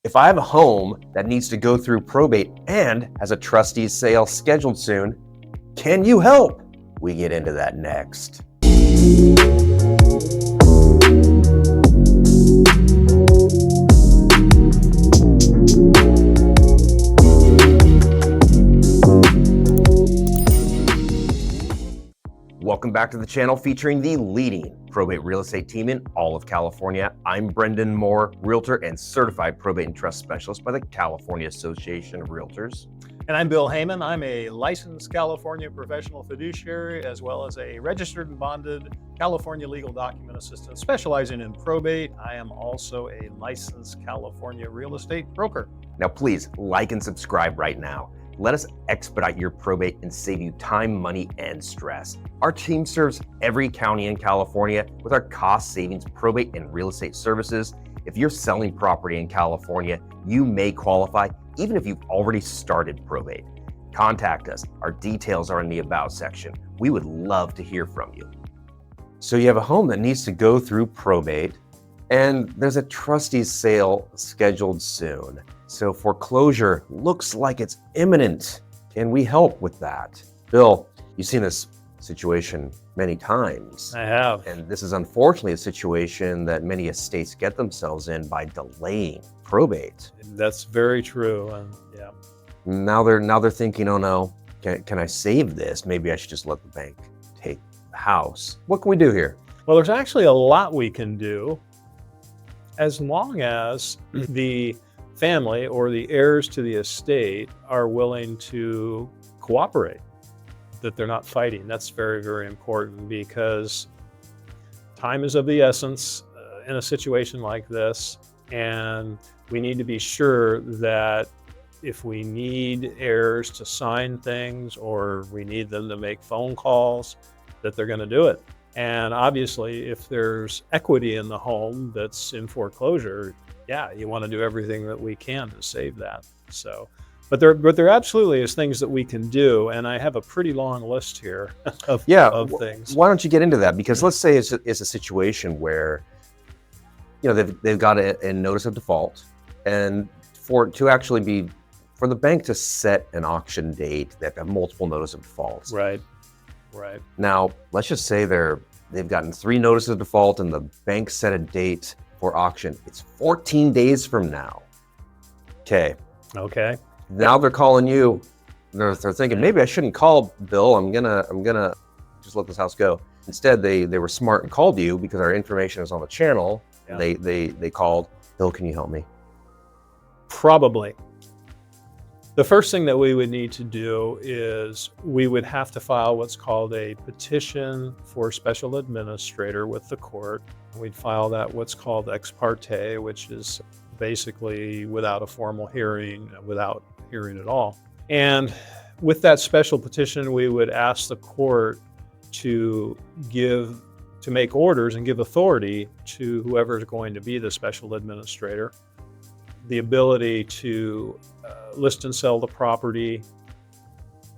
If I have a home that needs to go through probate and has a trustee sale scheduled soon, can you help? We get into that next. Welcome back to the channel featuring the leading probate real estate team in all of California. I'm Brendan Mohr, Realtor and Certified Probate and Trust Specialist by the California Association of Realtors. And I'm Bill Heyman. I'm a licensed California professional fiduciary, as well as a registered and bonded California legal document assistant specializing in probate. I am also a licensed California real estate broker. Now, please like and subscribe right now. Let us expedite your probate and save you time, money, and stress. Our team serves every county in California with our cost savings probate and real estate services. If you're selling property in California, you may qualify even if you've already started probate. Contact us. Our details are in the About section. We would love to hear from you. So you have a home that needs to go through probate, and there's a trustee sale scheduled soon. So foreclosure looks like it's imminent. Can we help with that? Bill, you've seen this situation many times. I have. And this is unfortunately a situation that many estates get themselves in by delaying probate. That's very true. And yeah. Now they're thinking, oh no, can I save this? Maybe I should just let the bank take the house. What can we do here? Well, there's actually a lot we can do as long as the family or the heirs to the estate are willing to cooperate, that they're not fighting. That's very, very important, because time is of the essence in a situation like this. And we need to be sure that if we need heirs to sign things or we need them to make phone calls, that they're going to do it. And obviously, if there's equity in the home that's in foreclosure, yeah, you want to do everything that we can to save that. So, but there absolutely is things that we can do, and I have a pretty long list here of things. Why don't you get into that? Because let's say it's a situation where, you know, they've got a notice of default, and for the bank to set an auction date, they have to have multiple notice of defaults. Right. Now, let's just say they've gotten 3 notices of default, and the bank set a date for auction. It's 14 days from now. Okay. Now they're calling you. They're thinking, maybe I shouldn't call Bill. I'm gonna just let this house go. Instead, they were smart and called you because our information is on the channel. Yeah. They called, Bill, can you help me? Probably. The first thing that we would need to do is we would have to file what's called a petition for special administrator with the court. We'd file that what's called ex parte, which is basically without a formal hearing, without hearing at all. And with that special petition, we would ask the court to make orders and give authority to whoever is going to be the special administrator, the ability to list and sell the property,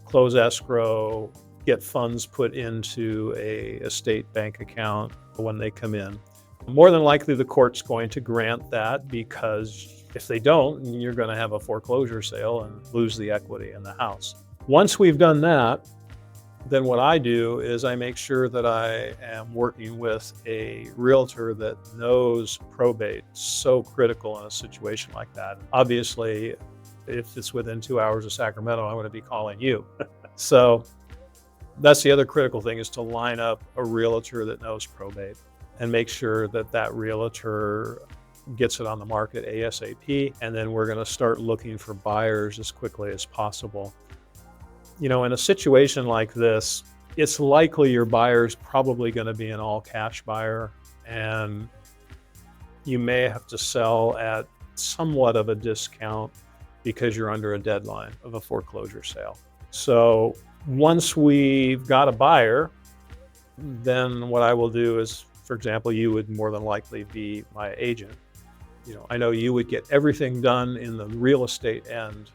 close escrow, get funds put into a estate bank account when they come in. More than likely, the court's going to grant that, because if they don't, you're going to have a foreclosure sale and lose the equity in the house. Once we've done that, then what I do is I make sure that I am working with a realtor that knows probate. So critical in a situation like that. Obviously, if it's within 2 hours of Sacramento, I'm going to be calling you. So that's the other critical thing, is to line up a realtor that knows probate and make sure that that realtor gets it on the market ASAP. And then we're going to start looking for buyers as quickly as possible. You know, in a situation like this, it's likely your buyer's probably going to be an all-cash buyer, and you may have to sell at somewhat of a discount because you're under a deadline of a foreclosure sale. So once we've got a buyer, then what I will do is, for example, you would more than likely be my agent. You know, I know you would get everything done in the real estate end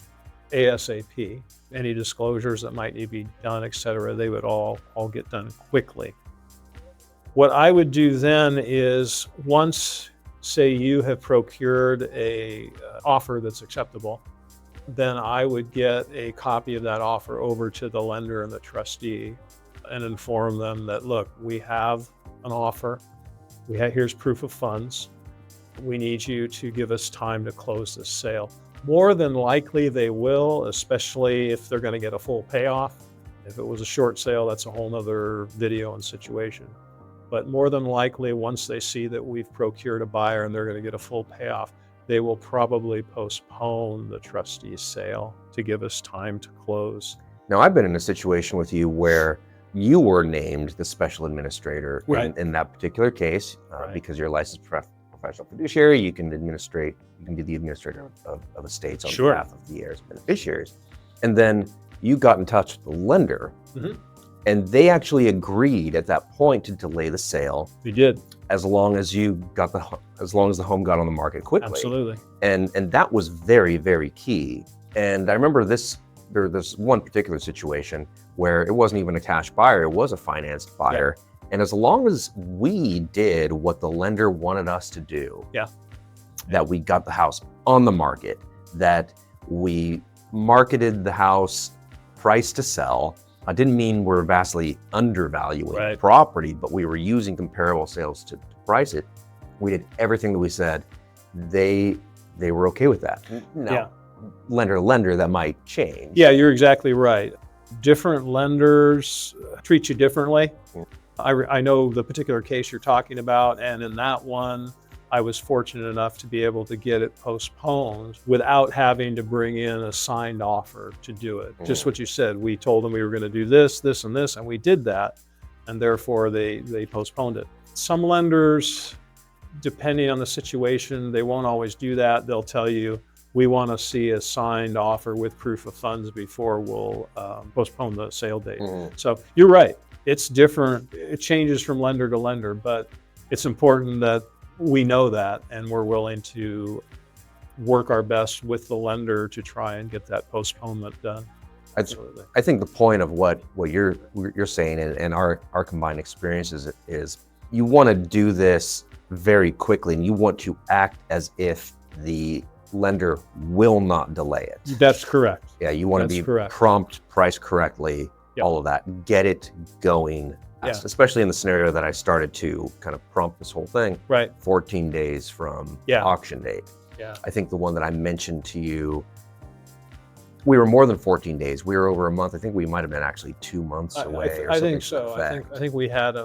ASAP. Any disclosures that might need to be done, et cetera, they would all get done quickly. What I would do then is, once say you have procured a offer that's acceptable, then I would get a copy of that offer over to the lender and the trustee and inform them that, look, we have an offer. Here's proof of funds. We need you to give us time to close this sale. More than likely they will, especially if they're going to get a full payoff. If it was a short sale, that's a whole nother video and situation. But more than likely, once they see that we've procured a buyer and they're going to get a full payoff, they will probably postpone the trustee's sale to give us time to close. Now, I've been in a situation with you where you were named the special administrator in that particular case because you're a licensed professional fiduciary. You can be the administrator of estates on behalf of the heirs and beneficiaries. And then you got in touch with the lender, and they actually agreed at that point to delay the sale. We did, as long as the home got on the market quickly. Absolutely. And that was very, very key. And I remember there's one particular situation where it wasn't even a cash buyer, it was a financed buyer. Yeah. And as long as we did what the lender wanted us to do, that we got the house on the market, that we marketed the house price to sell. I didn't mean we're vastly undervaluing the property, but we were using comparable sales to price it. We did everything that we said. They were okay with that. Now, lender to lender, that might change. Yeah, you're exactly right. Different lenders treat you differently. I know the particular case you're talking about, and in that one, I was fortunate enough to be able to get it postponed without having to bring in a signed offer to do it. Just what you said, we told them we were going to do this, this, and this, and we did that, and therefore they postponed it. Some lenders, depending on the situation, they won't always do that. They'll tell you, we want to see a signed offer with proof of funds before we'll postpone the sale date. So you're right. It's different. It changes from lender to lender, but it's important that we know that, and we're willing to work our best with the lender to try and get that postponement done. Absolutely. I think the point of what you're saying and our combined experiences is you want to do this very quickly, and you want to act as if the lender will not delay it. That's correct. Yeah, you want to be prompt, priced correctly, all of that. Get it going. Especially in the scenario that I started to kind of prompt this whole thing. 14 days from auction date. I think the one that I mentioned to you, we were more than 14 days. We were over a month. I think we might have been actually 2 months away. I think so. I think we had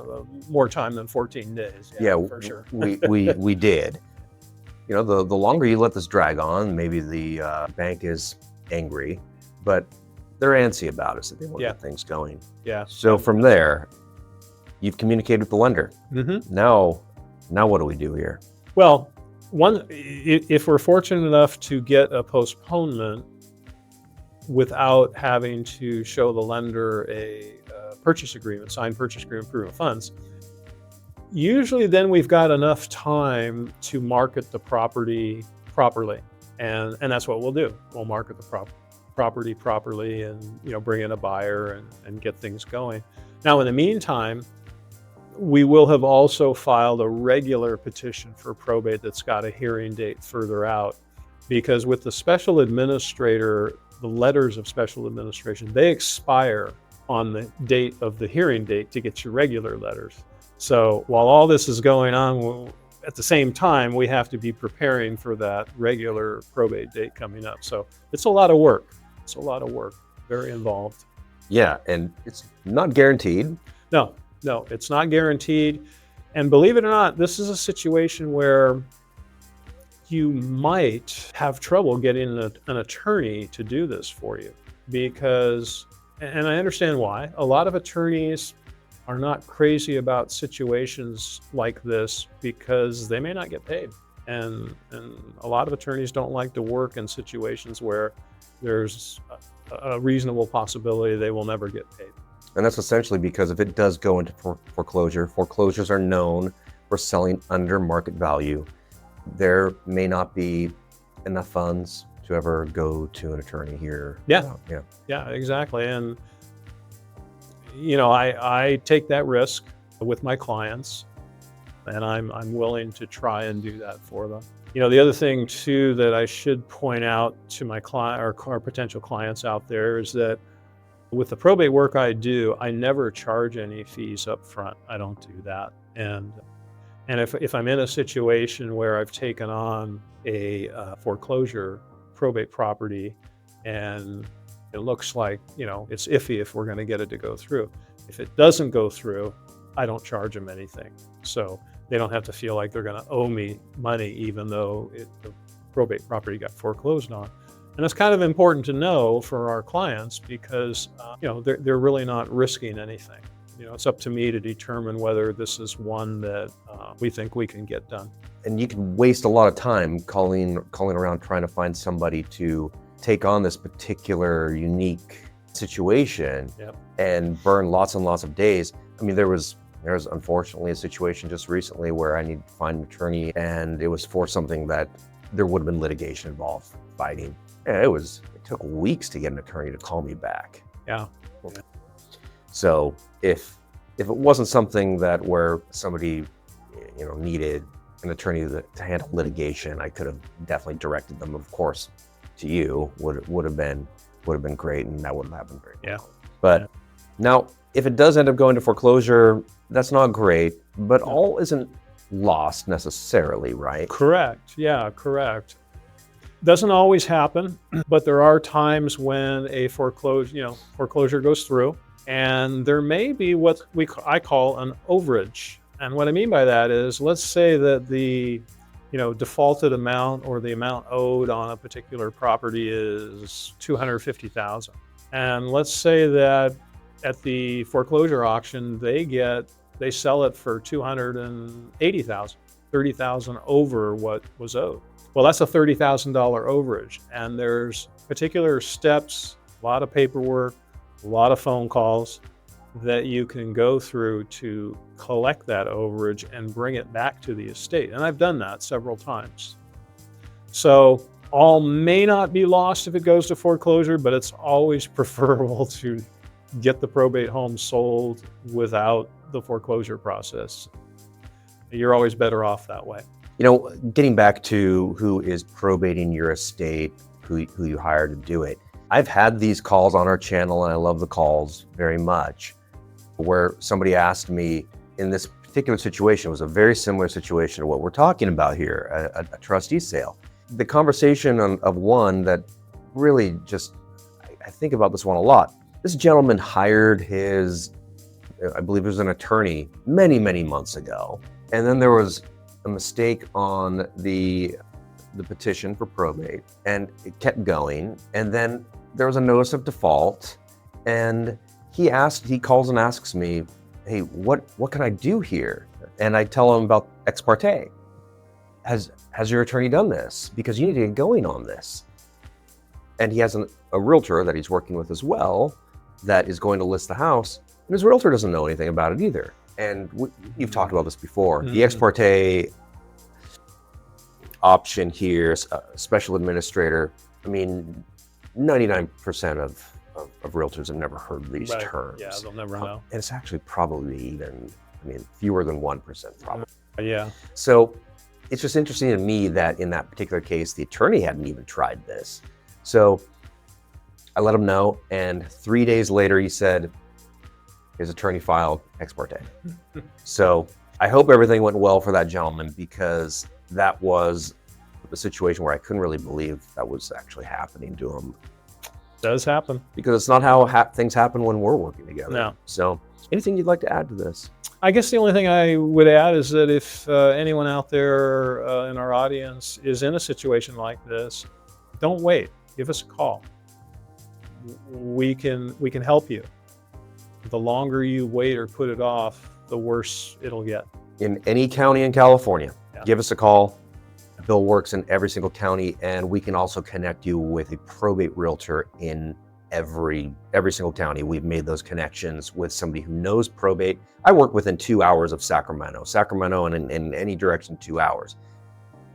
more time than 14 days. Yeah, for sure. we did. You know, the longer you let this drag on, maybe the bank is angry, but they're antsy about us. They want to get things going. So from there, you've communicated with the lender. Now what do we do here? Well, if we're fortunate enough to get a postponement without having to show the lender a purchase agreement, signed purchase agreement, proof of funds, usually then we've got enough time to market the property properly. And that's what we'll do. We'll market the property properly and bring in a buyer and get things going. Now, in the meantime, we will have also filed a regular petition for probate that's got a hearing date further out, because with the special administrator, the letters of special administration, they expire on the date of the hearing date to get your regular letters. So while all this is going on, at the same time, we have to be preparing for that regular probate date coming up. So it's a lot of work. It's a lot of work, very involved. Yeah, and it's not guaranteed. No, it's not guaranteed. And believe it or not, this is a situation where you might have trouble getting an attorney to do this for you, because, and I understand why, a lot of attorneys are not crazy about situations like this because they may not get paid. And a lot of attorneys don't like to work in situations where there's a reasonable possibility they will never get paid. And that's essentially because if it does go into foreclosure, foreclosures are known for selling under market value. There may not be enough funds to ever go to an attorney here. Yeah, exactly. And I take that risk with my clients. and I'm willing to try and do that for them. The other thing too that I should point out to my client or potential clients out there is that with the probate work I do, I never charge any fees up front. I don't do that. And if I'm in a situation where I've taken on a foreclosure probate property and it looks like, it's iffy if we're going to get it to go through. If it doesn't go through, I don't charge them anything. So they don't have to feel like they're going to owe me money, even though the probate property got foreclosed on. And it's kind of important to know for our clients because, they're really not risking anything. It's up to me to determine whether this is one that we think we can get done. And you can waste a lot of time calling around trying to find somebody to take on this particular unique situation. Yep. And burn lots and lots of days. I mean, there was unfortunately a situation just recently where I needed to find an attorney, and it was for something that there would have been litigation involved, fighting. And it took weeks to get an attorney to call me back. Yeah. So if it wasn't something that where somebody needed an attorney to handle litigation, I could have definitely directed them, of course, to you. Would have been great, and that would have happened very well. But now, if it does end up going to foreclosure, that's not great, but all isn't lost necessarily, right? Correct. Yeah, correct. Doesn't always happen, but there are times when a foreclosure goes through, and there may be what I call an overage. And what I mean by that is, let's say that the defaulted amount or the amount owed on a particular property is $250,000. And let's say that at the foreclosure auction, they sell it for $280,000, $30,000 over what was owed. Well, that's a $30,000 overage. And there's particular steps, a lot of paperwork, a lot of phone calls that you can go through to collect that overage and bring it back to the estate. And I've done that several times. So all may not be lost if it goes to foreclosure, but it's always preferable to get the probate home sold without the foreclosure process. You're always better off that way. Getting back to who is probating your estate, who you hire to do it. I've had these calls on our channel, and I love the calls very much, where somebody asked me in this particular situation, it was a very similar situation to what we're talking about here, a trustee sale. The conversation of one that really just, I think about this one a lot. This gentleman hired I believe it was an attorney many, many months ago. And then there was a mistake on the petition for probate, and it kept going. And then there was a notice of default, and he calls and asks me, hey, what can I do here? And I tell him about ex parte. Has your attorney done this? Because you need to get going on this. And he has a realtor that he's working with as well that is going to list the house, and his realtor doesn't know anything about it either. And you've talked about this before. The ex parte option here, special administrator, I mean, 99% of realtors have never heard these terms. Yeah, they'll never know. And it's actually probably even, fewer than 1% probably. Yeah. So it's just interesting to me that in that particular case, the attorney hadn't even tried this. So I let him know, and 3 days later he said his attorney filed ex parte. So I hope everything went well for that gentleman, because that was a situation where I couldn't really believe that was actually happening to him. Does happen. Because it's not how things happen when we're working together. No. So anything you'd like to add to this? I guess the only thing I would add is that if anyone out there in our audience is in a situation like this, don't wait. Give us a call. We can help you. The longer you wait or put it off, the worse it'll get. In any county in California, give us a call. Bill works in every single county, and we can also connect you with a probate realtor in every single county. We've made those connections with somebody who knows probate. I work within 2 hours of Sacramento and in any direction 2 hours.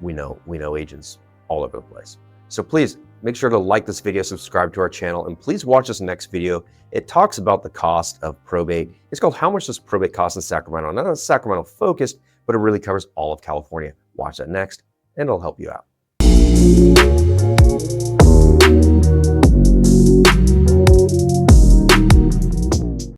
We know agents all over the place. So please Make sure to like this video, subscribe to our channel, and please watch this next video. It talks about the cost of probate. It's called How Much Does Probate Cost in Sacramento? Now, that's Sacramento focused, but it really covers all of California. Watch that next, and it'll help you out.